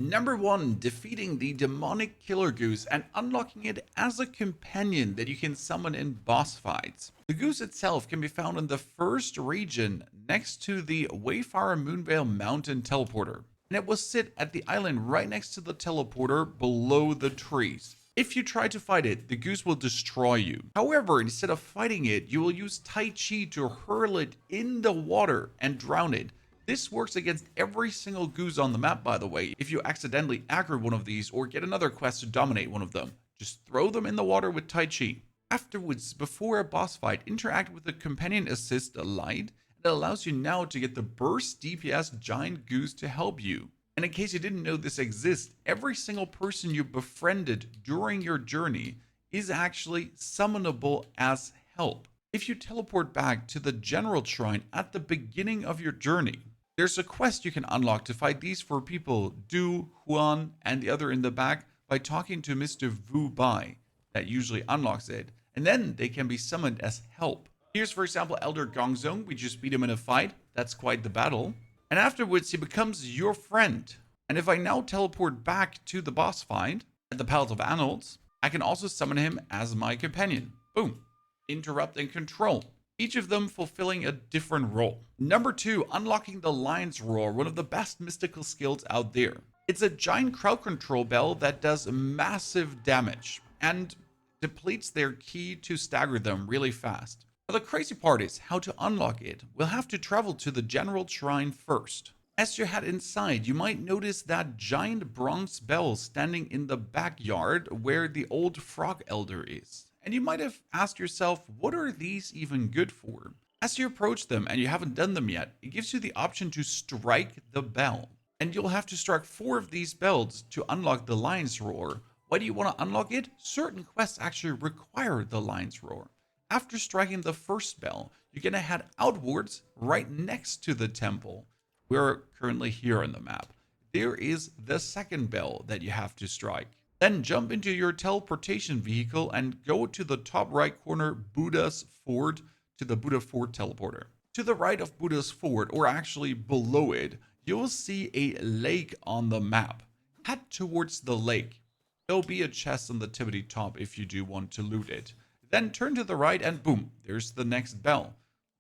Number 1, defeating the demonic killer goose and unlocking it as a companion that you can summon in boss fights. The goose itself can be found in the first region next to the Wayfarer Moonvale Mountain teleporter, and it will sit at the island right next to the teleporter below the trees. If you try to fight it, the goose will destroy you. However, instead of fighting it, you will use Tai Chi to hurl it in the water and drown it. This works against every single goose on the map, by the way. If you accidentally aggro one of these or get another quest to dominate one of them, just throw them in the water with Tai Chi. Afterwards, before a boss fight, interact with the companion assist light that allows you now to get the burst DPS giant goose to help you. And in case you didn't know this exists, every single person you befriended during your journey is actually summonable as help. If you teleport back to the General Shrine at the beginning of your journey, there's a quest you can unlock to fight these four people, Du, Huan, and the other in the back, by talking to Mr. Wu Bai. That usually unlocks it, and then they can be summoned as help. Here's, for example, Elder Gongzong. We just beat him in a fight. That's quite the battle. And afterwards, he becomes your friend. And if I now teleport back to the boss fight at the Palace of Annals, I can also summon him as my companion. Boom. Interrupt and control. Each of them fulfilling a different role. Number 2, unlocking the Lion's Roar, one of the best mystical skills out there. It's a giant crowd control bell that does massive damage and depletes their ki to stagger them really fast. Now, the crazy part is how to unlock it. We'll have to travel to the General Shrine first. As you head inside, you might notice that giant bronze bell standing in the backyard where the old frog elder is. And you might have asked yourself, what are these even good for? As you approach them and you haven't done them yet, it gives you the option to strike the bell. And you'll have to strike 4 of these bells to unlock the Lion's Roar. Why do you want to unlock it? Certain quests actually require the Lion's Roar. After striking the first bell, you're going to head outwards right next to the temple. We're currently here on the map. There is the second bell that you have to strike. Then jump into your teleportation vehicle and go to the top right corner Buddha's Fort to the Buddha Fort teleporter. To the right of Buddha's Fort, or actually below it, you'll see a lake on the map. Head towards the lake. There'll be a chest on the tippity top if you do want to loot it. Then turn to the right and boom, there's the next bell.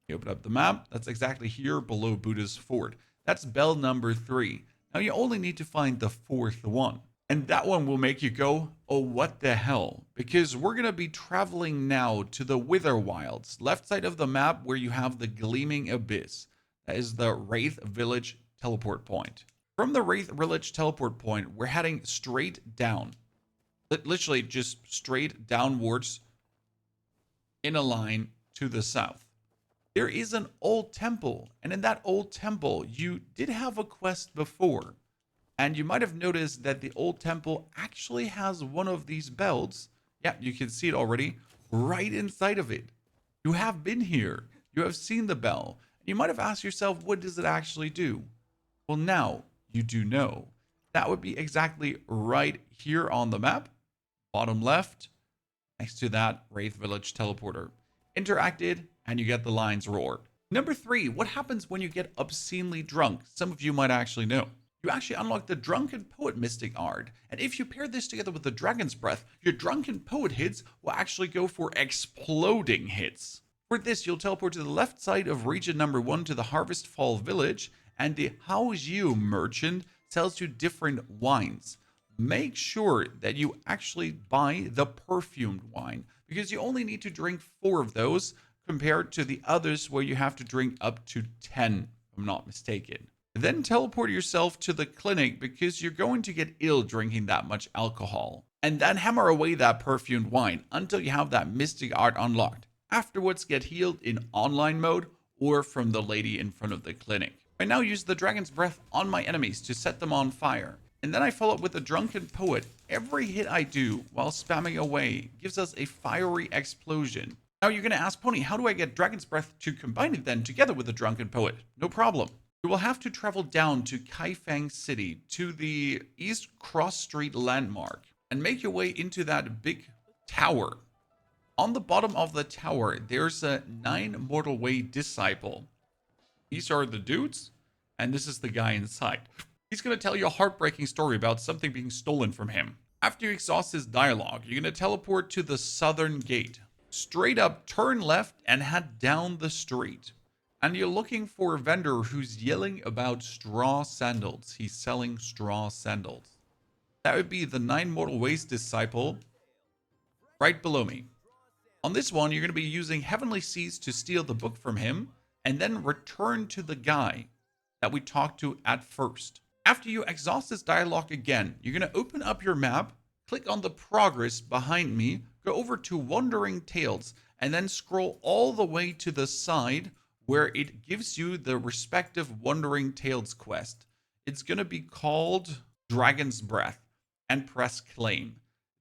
You open up the map, that's exactly here below Buddha's Fort. That's bell number 3. Now you only need to find the 4th one. And that one will make you go, oh, what the hell? Because we're going to be traveling now to the Wither Wilds, left side of the map where you have the Gleaming Abyss. That is the Wraith Village teleport point. From the Wraith Village teleport point, we're heading straight down. Literally just straight downwards in a line to the south. There is an old temple, and in that old temple, you did have a quest before. And you might have noticed that the old temple actually has one of these bells. Yeah, you can see it already right inside of it. You have been here. You have seen the bell. You might have asked yourself, what does it actually do? Well, now you do know. That would be exactly right here on the map, bottom left, next to that Wraith Village teleporter. Interacted, and you get the Lion's Roar. Number 3, what happens when you get obscenely drunk? Some of you might actually know. You actually unlock the Drunken Poet Mystic Art, and if you pair this together with the Dragon's Breath, your Drunken Poet hits will actually go for exploding hits. For this, you'll teleport to the left side of region number 1 to the Harvest Fall Village, and the How's You merchant sells you different wines. Make sure that you actually buy the perfumed wine, because you only need to drink 4 of those, compared to the others where you have to drink up to 10, if I'm not mistaken. Then teleport yourself to the clinic because you're going to get ill drinking that much alcohol. And then hammer away that perfumed wine until you have that mystic art unlocked. Afterwards, get healed in online mode or from the lady in front of the clinic. I now use the Dragon's Breath on my enemies to set them on fire. And then I follow up with the Drunken Poet. Every hit I do while spamming away gives us a fiery explosion. Now you're going to ask, Pony, how do I get Dragon's Breath to combine it then together with the Drunken Poet? No problem. You will have to travel down to Kaifeng City to the East Cross Street landmark and make your way into that big tower. On the bottom of the tower, there's a 9 Mortal Way disciple. These are the dudes, and this is the guy inside. He's going to tell you a heartbreaking story about something being stolen from him. After you exhaust his dialogue, you're going to teleport to the southern gate. Straight up, turn left and head down the street. And you're looking for a vendor who's yelling about straw sandals. He's selling straw sandals. That would be the 9 Mortal Ways disciple right below me. On this one, you're going to be using Heavenly Seas to steal the book from him and then return to the guy that we talked to at first. After you exhaust this dialogue again, you're going to open up your map, click on the progress behind me, go over to Wandering Tales, and then scroll all the way to the side where it gives you the respective Wandering Tales quest. It's going to be called Dragon's Breath, and press claim.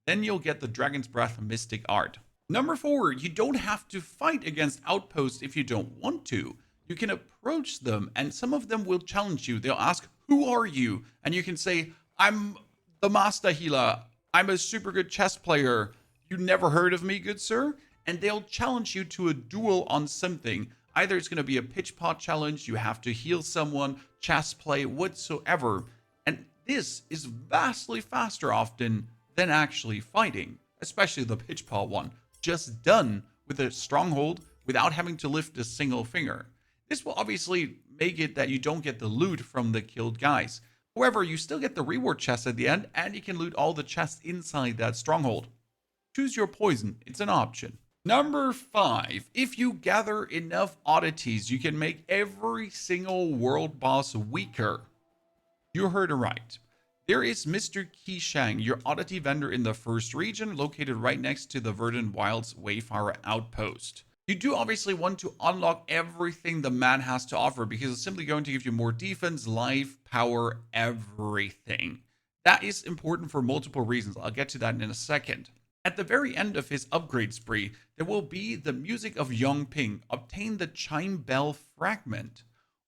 Then you'll get the Dragon's Breath Mystic Art. Number 4, you don't have to fight against Outpost if you don't want to. You can approach them, and some of them will challenge you. They'll ask, "Who are you?" And you can say, "I'm the Master Healer. I'm a super good chess player. You never heard of me, good sir?" And they'll challenge you to a duel on something. Either it's going to be a pitch pot challenge, you have to heal someone, chess play, whatsoever. And this is vastly faster often than actually fighting, especially the pitch pot one. Just done with a stronghold without having to lift a single finger. This will obviously make it that you don't get the loot from the killed guys. However, you still get the reward chest at the end, and you can loot all the chests inside that stronghold. Choose your poison, it's an option. Number 5, if you gather enough oddities, you can make every single world boss weaker. You heard it right. There is Mr. Qishang, your oddity vendor in the first region, located right next to the Verdant Wilds Wayfarer Outpost. You do obviously want to unlock everything the man has to offer because it's simply going to give you more defense, life, power, everything. That is important for multiple reasons. I'll get to that in a second. At the very end of his upgrade spree, there will be the music of Yongping. Obtain the Chime Bell fragment.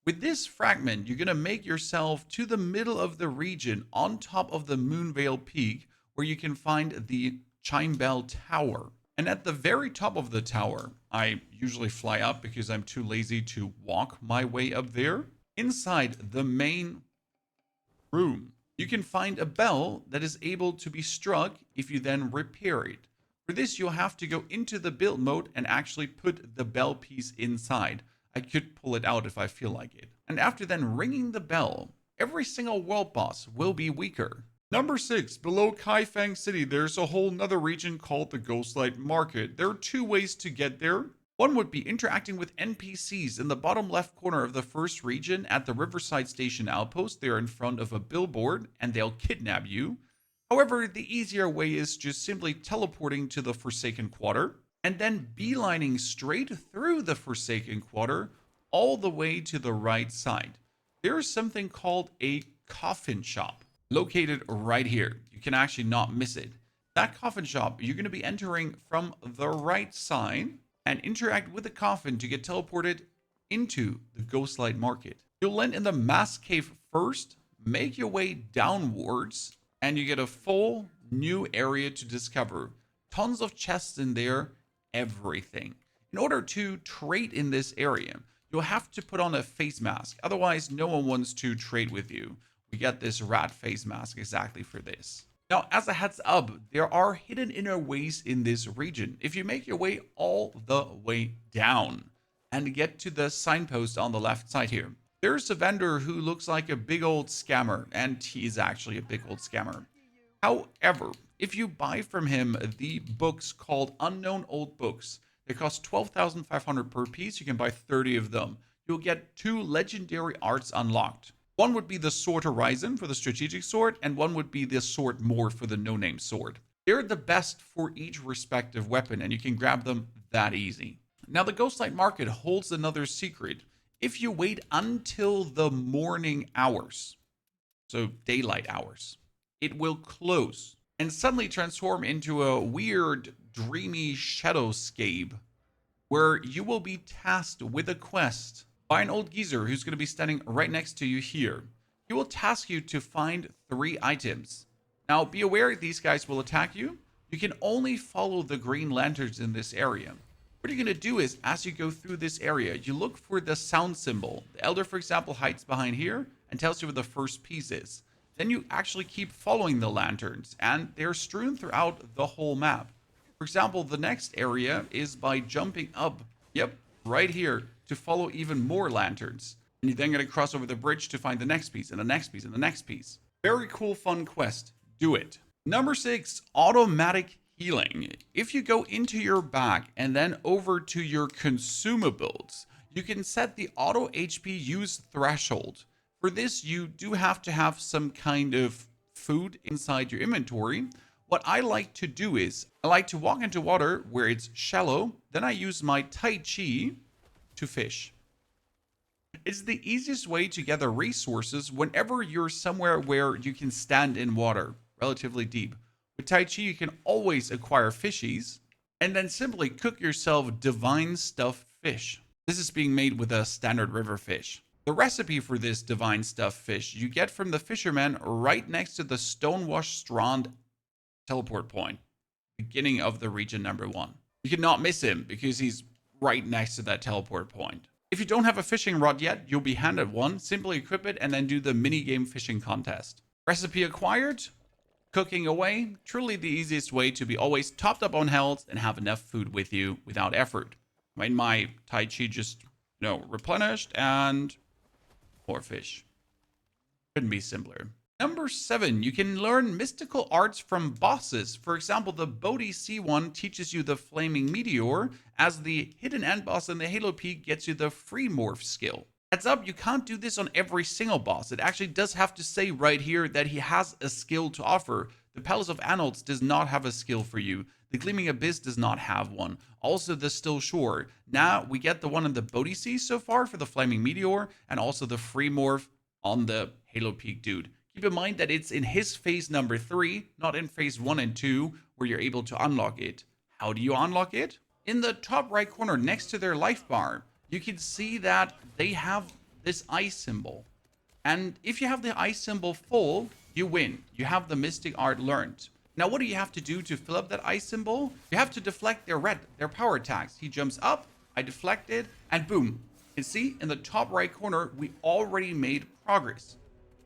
With this fragment, you're going to make yourself to the middle of the region on top of the Moonvale Peak where you can find the Chime Bell Tower. And at the very top of the tower, I usually fly up because I'm too lazy to walk my way up there. Inside the main room, you can find a bell that is able to be struck if you then repair it. For this, you'll have to go into the build mode and actually put the bell piece inside. I could pull it out if I feel like it. And after then ringing the bell, every single world boss will be weaker. Number 6, below Kaifeng City, there's a whole nother region called the Ghostlight Market. There are 2 ways to get there. One would be interacting with NPCs in the bottom left corner of the first region at the Riverside Station Outpost. They're in front of a billboard and they'll kidnap you. However, the easier way is just simply teleporting to the Forsaken Quarter and then beelining straight through the Forsaken Quarter all the way to the right side. There is something called a coffin shop located right here. You can actually not miss it. That coffin shop, you're going to be entering from the right side and interact with the coffin to get teleported into the Ghostlight Market. You'll land in the Mask Cave first, make your way downwards, and you get a full new area to discover. Tons of chests in there, everything. In order to trade in this area, you'll have to put on a face mask. Otherwise, no one wants to trade with you. We get this rat face mask exactly for this. Now, as a heads up, there are hidden inner ways in this region. If you make your way all the way down and get to the signpost on the left side here, there's a vendor who looks like a big old scammer, and he is actually a big old scammer. However, if you buy from him the books called Unknown Old Books, they cost 12,500 per piece. You can buy 30 of them. You'll get 2 legendary arts unlocked. One would be the Sword Horizon for the strategic sword, and one would be the Sword More for the no-name sword. They're the best for each respective weapon, and you can grab them that easy. Now, the Ghostlight Market holds another secret. If you wait until the morning hours, so daylight hours, it will close and suddenly transform into a weird, dreamy shadowscape where you will be tasked with a quest by an old geezer who's going to be standing right next to you here. He will task you to find 3 items. Now, be aware these guys will attack you. You can only follow the green lanterns in this area. What you're going to do is, as you go through this area, you look for the sound symbol. The Elder, for example, hides behind here, and tells you where the first piece is. Then you actually keep following the lanterns, and they're strewn throughout the whole map. For example, the next area is by jumping up, yep, right here, to follow even more lanterns. And you're then going to cross over the bridge to find the next piece, and the next piece, and the next piece. Very cool, fun quest. Do it. Number 6, automatic healing. If you go into your bag and then over to your consumables, you can set the auto HP use threshold. For this, you do have to have some kind of food inside your inventory. What I like to do is, I like to walk into water where it's shallow, then I use my Tai Chi to fish. It's the easiest way to gather resources whenever you're somewhere where you can stand in water, relatively deep. With Tai Chi, you can always acquire fishies, and then simply cook yourself divine stuffed fish. This is being made with a standard river fish. The recipe for this divine stuffed fish you get from the fisherman right next to the Stonewash Strand teleport point, beginning of the region number 1. You cannot miss him because he's right next to that teleport point. If you don't have a fishing rod yet, you'll be handed one. Simply equip it and then do the minigame fishing contest. Recipe acquired, cooking away. Truly the easiest way to be always topped up on health and have enough food with you without effort. I mean, my Tai Chi just, replenished and more fish. Couldn't be simpler. Number 7, you can learn mystical arts from bosses. For example, the Bodhi C1 teaches you the Flaming Meteor, as the hidden end boss in the Halo Peak gets you the Free Morph skill. Heads up, you can't do this on every single boss. It actually does have to say right here that he has a skill to offer. The Palace of Anolts does not have a skill for you. The Gleaming Abyss does not have one. Also, the Still Shore. Now, we get the one in the Bodhi Sea so far for the Flaming Meteor, and also the Free Morph on the Halo Peak dude. Keep in mind that it's in his phase number 3, not in phase 1 and 2, where you're able to unlock it. How do you unlock it? In the top right corner next to their life bar, you can see that they have this eye symbol. And if you have the eye symbol full, you win. You have the mystic art learned. Now, what do you have to do to fill up that eye symbol? You have to deflect their power attacks. He jumps up, I deflect it, and boom. You can see in the top right corner, we already made progress.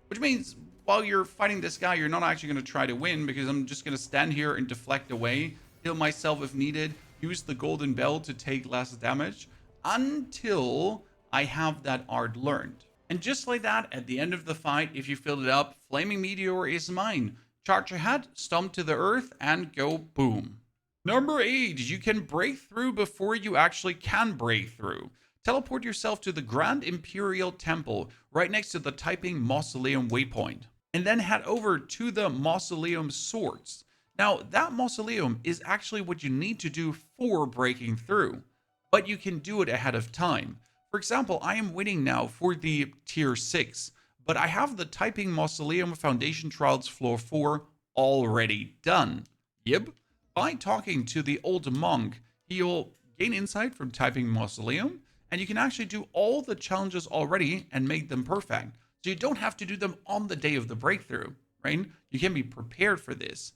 Which means while you're fighting this guy, you're not actually going to try to win, because I'm just going to stand here and deflect away, heal myself if needed, use the golden bell to take less damage until I have that art learned. And just like that, at the end of the fight, if you filled it up, Flaming Meteor is mine. Charge ahead, stomp to the earth, and go boom. Number 8, you can break through before you actually can break through. Teleport yourself to the Grand Imperial Temple, right next to the Typing Mausoleum waypoint. And then head over to the Mausoleum Swords. Now, that Mausoleum is actually what you need to do for breaking through, but you can do it ahead of time. For example, I am waiting now for the Tier 6, but I have the Typing Mausoleum Foundation Trials Floor 4 already done. Yep. By talking to the old monk, he'll gain insight from Typing Mausoleum, and you can actually do all the challenges already and make them perfect. So you don't have to do them on the day of the breakthrough, right? You can be prepared for this.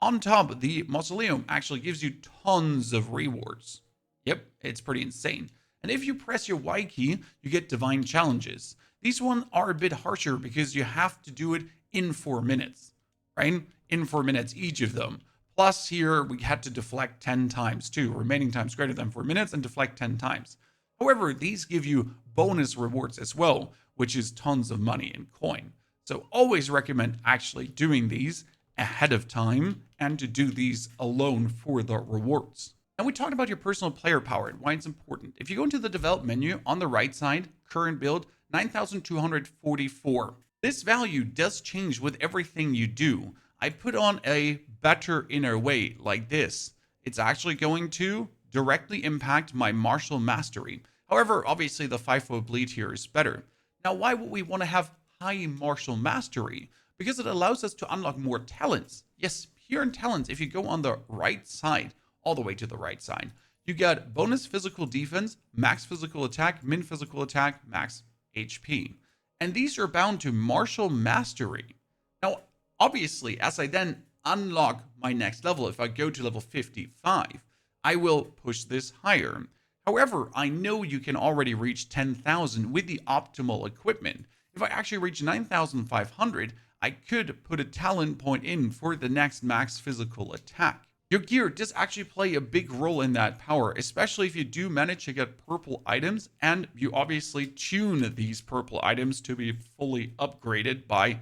On top, the Mausoleum actually gives you tons of rewards. Yep, it's pretty insane. And if you press your Y key, you get divine challenges. These ones are a bit harsher because you have to do it in 4 minutes, right? In 4 minutes, each of them. Plus here, we had to deflect 10 times too, remaining times greater than 4 minutes, and deflect 10 times. However, these give you bonus rewards as well, which is tons of money in coin. So always recommend actually doing these ahead of time and to do these alone for the rewards. And we talked about your personal player power and why it's important. If you go into the develop menu on the right side, current build, 9,244. This value does change with everything you do. I put on a better inner weight like this. It's actually going to directly impact my martial mastery. However, obviously the 5-foot bleed here is better. Now, why would we want to have high martial mastery? Because it allows us to unlock more talents. Yes, here in talents, if you go on the right side, all the way to the right side, you get bonus physical defense, max physical attack, min physical attack, max HP. And these are bound to martial mastery. Now, obviously, as I then unlock my next level, if I go to level 55, I will push this higher. However, I know you can already reach 10,000 with the optimal equipment. If I actually reach 9,500, I could put a talent point in for the next max physical attack. Your gear does actually play a big role in that power, especially if you do manage to get purple items and you obviously tune these purple items to be fully upgraded by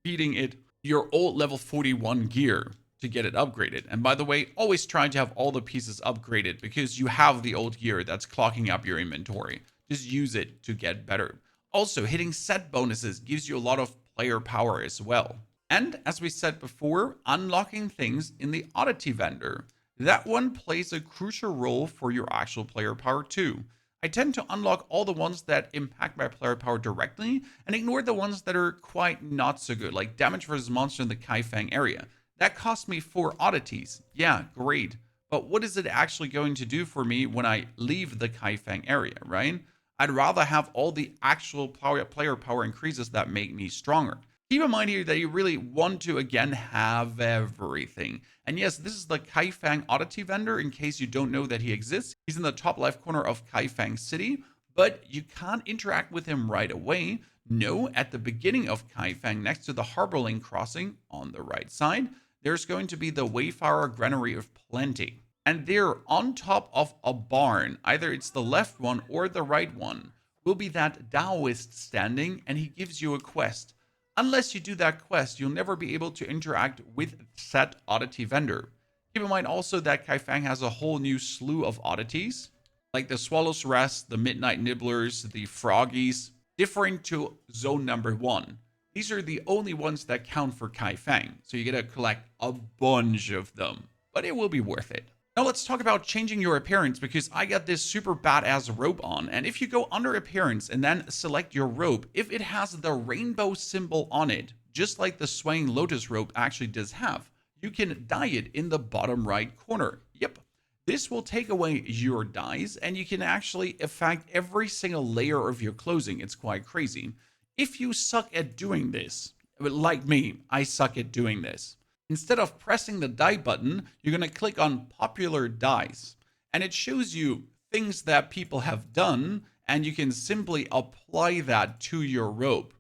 feeding it your old level 41 gear to get it upgraded. And by the way, always try to have all the pieces upgraded because you have the old gear that's clogging up your inventory. Just use it to get better. Also, hitting set bonuses gives you a lot of player power as well. And as we said before, unlocking things in the oddity vendor. That one plays a crucial role for your actual player power too. I tend to unlock all the ones that impact my player power directly and ignore the ones that are quite not so good, like damage versus monster in the Kaifeng area. That cost me 4 oddities. Yeah, great. But what is it actually going to do for me when I leave the Kaifeng area, right? I'd rather have all the actual player power increases that make me stronger. Keep in mind here that you really want to, again, have everything. And yes, this is the Kaifeng oddity vendor in case you don't know that he exists. He's in the top left corner of Kaifeng City, but you can't interact with him right away. No, at the beginning of Kaifeng, next to the Harbor Lane crossing on the right side, there's going to be the Wayfarer Granary of Plenty. And there, on top of a barn, either it's the left one or the right one, will be that Taoist standing, and he gives you a quest. Unless you do that quest, you'll never be able to interact with said oddity vendor. Keep in mind also that Kaifeng has a whole new slew of oddities, like the Swallow's Rest, the Midnight Nibblers, the Froggies, differing to zone number 1. These are the only ones that count for Kaifeng, so you gotta collect a bunch of them, but it will be worth it. Now let's talk about changing your appearance, because I got this super badass robe on, and if you go under appearance and then select your robe, if it has the rainbow symbol on it, just like the swaying lotus robe actually does have, you can dye it in the bottom right corner. Yep. This will take away your dyes, and you can actually affect every single layer of your clothing. It's quite crazy. If you suck at doing this, like me, I suck at doing this. Instead of pressing the dye button, you're going to click on popular dyes, and it shows you things that people have done, and you can simply apply that to your robe.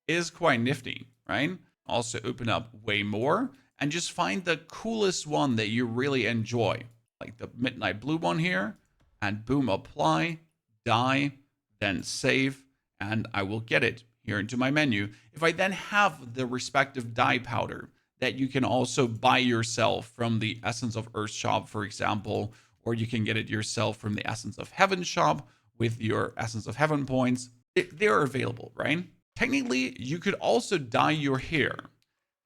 It is quite nifty, right? Also open up way more and just find the coolest one that you really enjoy, like the midnight blue one here, and boom, apply, dye, then save, and I will get it here into my menu. If I then have the respective dye powder that you can also buy yourself from the Essence of Earth shop, for example, or you can get it yourself from the Essence of Heaven shop with your Essence of Heaven points. They're available, right? Technically, you could also dye your hair.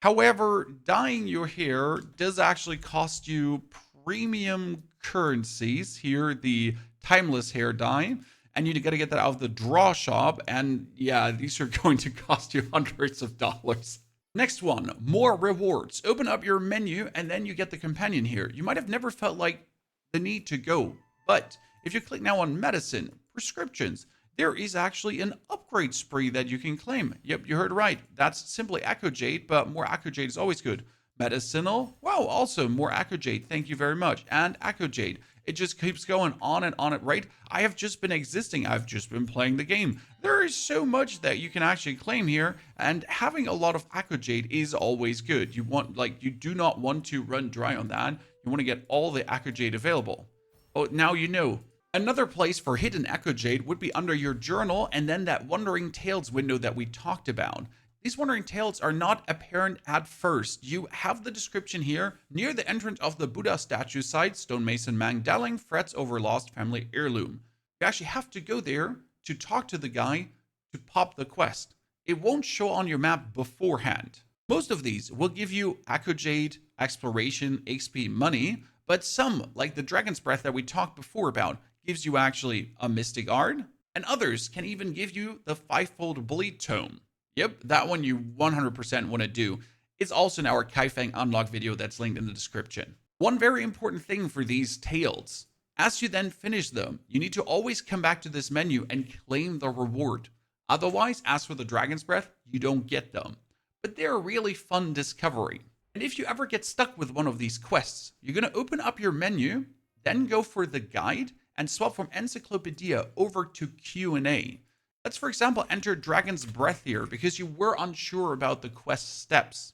However, dyeing your hair does actually cost you premium currencies. Here, the Timeless Hair dye. And you gotta get that out of the draw shop. And yeah, these are going to cost you hundreds of dollars. Next one, more rewards. Open up your menu and then you get the companion here. You might have never felt like the need to go, but if you click now on medicine, prescriptions, there is actually an upgrade spree that you can claim. Yep, you heard right. That's simply Echo Jade, but more Echo Jade is always good. Medicinal, wow, also more Echo Jade. Thank you very much. And Echo Jade. It just keeps going on and on, right? I have just been existing. I've just been playing the game. There is so much that you can actually claim here, and having a lot of Echo Jade is always good. You do not want to run dry on that. You want to get all the Echo Jade available. Oh, now you know. Another place for hidden Echo Jade would be under your journal, and then that Wandering Tales window that we talked about. These Wandering Tales are not apparent at first. You have the description here. Near the entrance of the Buddha statue site, stonemason Mang Dalling frets over lost family heirloom. You actually have to go there to talk to the guy to pop the quest. It won't show on your map beforehand. Most of these will give you Echo Jade, exploration, XP, money, but some, like the Dragon's Breath that we talked before about, gives you actually a Mystic Art, and others can even give you the Fivefold Bleed Tome. Yep, that one you 100% want to do. It's also in our Kaifeng unlock video that's linked in the description. One very important thing for these tales, as you then finish them, you need to always come back to this menu and claim the reward. Otherwise, as for the Dragon's Breath, you don't get them. But they're a really fun discovery. And if you ever get stuck with one of these quests, you're going to open up your menu, then go for the guide, and swap from Encyclopedia over to Q&A. Let's, for example, enter Dragon's Breath here because you were unsure about the quest steps.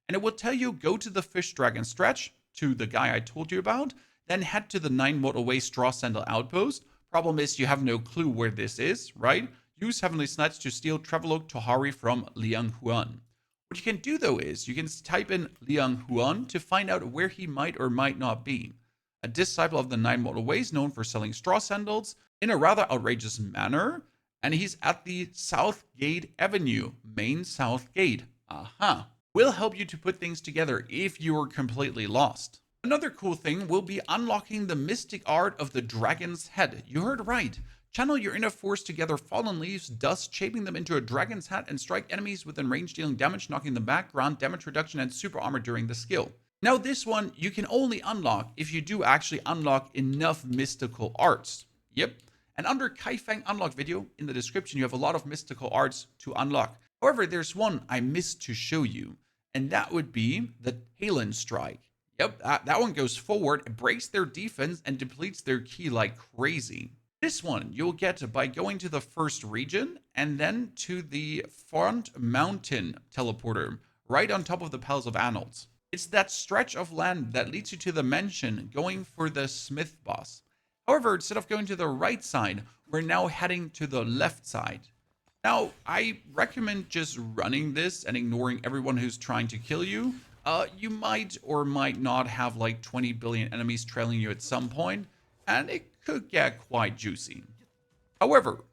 And it will tell you go to the Fish Dragon stretch, to the guy I told you about, then head to the 9 motorway Straw Sandal Outpost. Problem is you have no clue where this is, right? Use Heavenly Snatch to steal Travelogue Tohari from Liang Huan. What you can do though is you can type in Liang Huan to find out where he might or might not be. A disciple of the 9 motorways known for selling straw sandals in a rather outrageous manner, and he's at the South Gate Avenue, main South Gate. Aha. Will help you to put things together if you're completely lost. Another cool thing will be unlocking the mystic art of the dragon's head. You heard right. Channel your inner force to gather fallen leaves, dust, shaping them into a dragon's hat, and strike enemies within range, dealing damage, knocking them back, grant damage reduction, and super armor during the skill. Now this one you can only unlock if you do actually unlock enough mystical arts. Yep. And under Kaifeng unlock video in the description, you have a lot of mystical arts to unlock. However, there's one I missed to show you, and that would be the Talon Strike. Yep, that one goes forward, breaks their defense, and depletes their ki like crazy. This one you'll get by going to the first region and then to the Front Mountain teleporter, right on top of the Palace of Arnolds. It's that stretch of land that leads you to the mansion, going for the Smith boss. However, instead of going to the right side, we're now heading to the left side. Now, I recommend just running this and ignoring everyone who's trying to kill you. You might or might not have like 20 billion enemies trailing you at some point, and it could get quite juicy. However,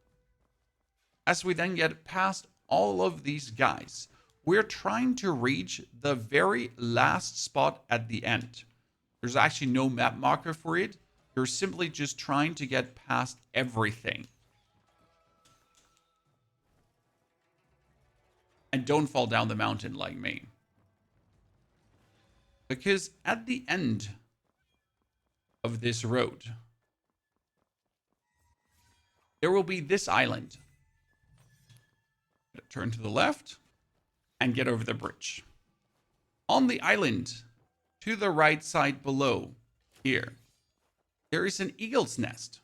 as we then get past all of these guys, we're trying to reach the very last spot at the end. There's actually no map marker for it. You're simply just trying to get past everything. And don't fall down the mountain like me. Because at the end of this road, there will be this island. Turn to the left and get over the bridge. On the island, to the right side below, here, there is an eagle's nest.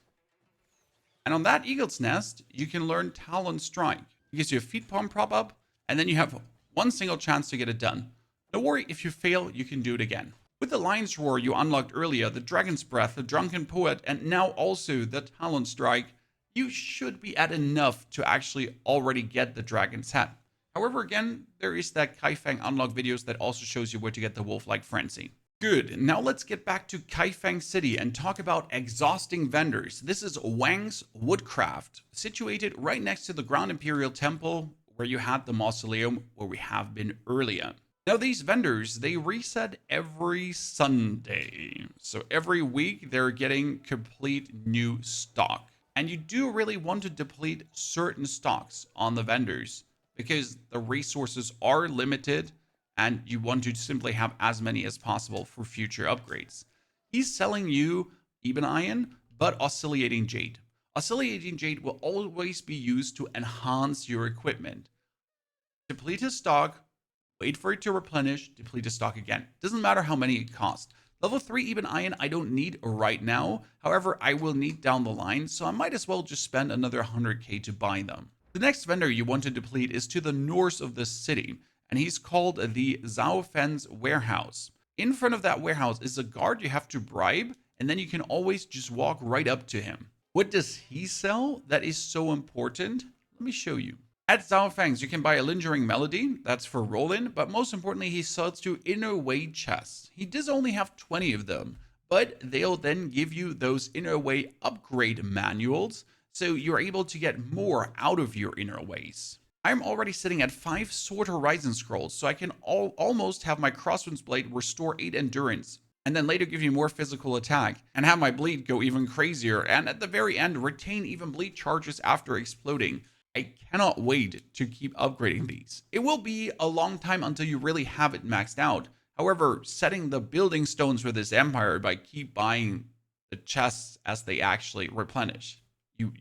And on that eagle's nest, you can learn Talon Strike. It gives you a feet palm prop up, and then you have one single chance to get it done. Don't worry, if you fail, you can do it again. With the Lion's Roar you unlocked earlier, the Dragon's Breath, the Drunken Poet, and now also the Talon Strike, you should be at enough to actually already get the Dragon's Hat. However, again, there is that Kaifeng unlock videos that also shows you where to get the Wolf-like Frenzy. Good, now let's get back to Kaifeng City and talk about exhausting vendors. This is Wang's Woodcraft, situated right next to the Grand Imperial Temple, where you had the mausoleum where we have been earlier. Now these vendors, they reset every Sunday. So every week they're getting complete new stock. And you do really want to deplete certain stocks on the vendors because the resources are limited and you want to simply have as many as possible for future upgrades. He's selling you Ebon Iron, but Oscillating Jade. Oscillating Jade will always be used to enhance your equipment. Deplete his stock, wait for it to replenish, deplete his stock again. Doesn't matter how many it costs. Level 3 Ebon Iron I don't need right now. However, I will need down the line, so I might as well just spend another 100k to buy them. The next vendor you want to deplete is to the north of the city, and he's called the Zhao Fen's Warehouse. In front of that warehouse is a guard you have to bribe, and then you can always just walk right up to him. What does he sell that is so important? Let me show you. At Zhao Feng's, you can buy a Lingering Melody, that's for roll-in, but most importantly, he sells you Inner Way chests. He does only have 20 of them, but they'll then give you those Inner Way upgrade manuals, so you're able to get more out of your Inner Ways. I'm already sitting at 5 Sword Horizon Scrolls, so I can almost have my Crosswinds Blade restore 8 Endurance, and then later give you more physical attack, and have my Bleed go even crazier, and at the very end, retain even Bleed charges after exploding. I cannot wait to keep upgrading these. It will be a long time until you really have it maxed out. However, setting the building stones for this empire by keep buying the chests as they actually replenish.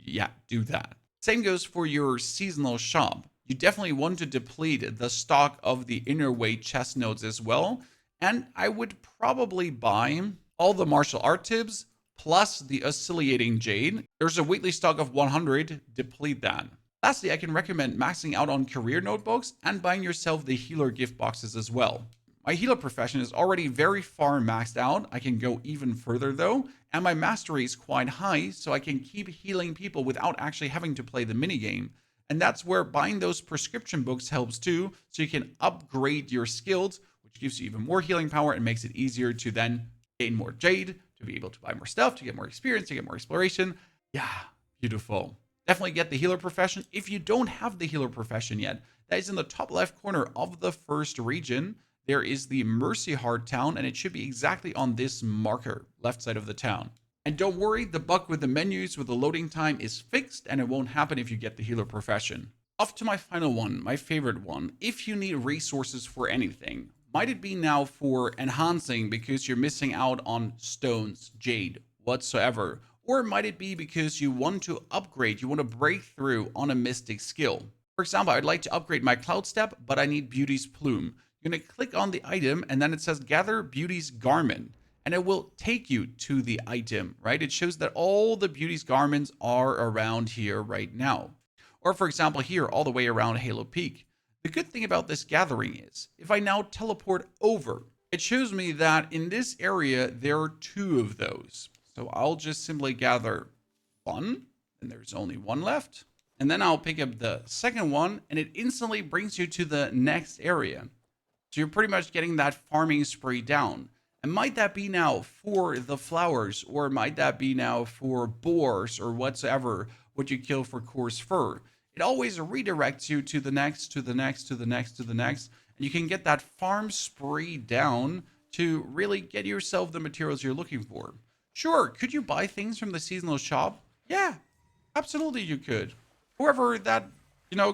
Yeah, do that. Same goes for your seasonal shop. You definitely want to deplete the stock of the Inner Way chest nodes as well. And I would probably buy all the martial art tips plus the Oscillating Jade. There's a weekly stock of 100, deplete that. Lastly, I can recommend maxing out on career notebooks and buying yourself the healer gift boxes as well. My healer profession is already very far maxed out. I can go even further though, and my mastery is quite high, so I can keep healing people without actually having to play the minigame. And that's where buying those prescription books helps too, so you can upgrade your skills, which gives you even more healing power and makes it easier to then gain more jade, to be able to buy more stuff, to get more experience, to get more exploration. Yeah, beautiful. Definitely get the healer profession. If you don't have the healer profession yet, that is in the top left corner of the first region. There is the Mercy Heart town, and it should be exactly on this marker, left side of the town. And don't worry, the bug with the menus with the loading time is fixed, and it won't happen if you get the healer profession. Off to my final one, my favorite one. If you need resources for anything, might it be now for enhancing because you're missing out on stones, jade, whatsoever, or might it be because you want to upgrade, you want to break through on a mystic skill? For example, I'd like to upgrade my Cloud Step, but I need Beauty's Plume. You're going to click on the item, and then it says Gather Beauty's Garment, and it will take you to the item, right? It shows that all the Beauty's Garments are around here right now. Or for example, here, all the way around Halo Peak. The good thing about this gathering is, if I now teleport over, it shows me that in this area, there are 2 of those. So I'll just simply gather 1, and there's only 1 left. And then I'll pick up the second one, and it instantly brings you to the next area. So you're pretty much getting that farming spree down. And might that be now for the flowers, or might that be now for boars, or whatsoever, what you kill for coarse fur? It always redirects you to the next, to the next, to the next, to the next. And you can get that farm spree down to really get yourself the materials you're looking for. Sure, could you buy things from the seasonal shop? Yeah, absolutely you could. However, that,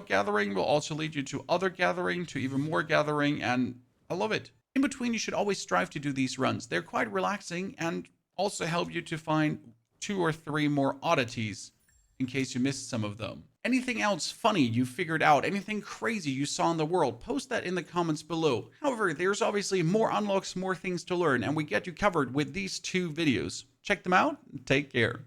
gathering will also lead you to other gathering, to even more gathering, and I love it. In between, you should always strive to do these runs. They're quite relaxing and also help you to find 2 or 3 more oddities in case you missed some of them. Anything else funny you figured out, anything crazy you saw in the world, post that in the comments below. However, there's obviously more unlocks, more things to learn, and we get you covered with these 2 videos. Check them out and take care.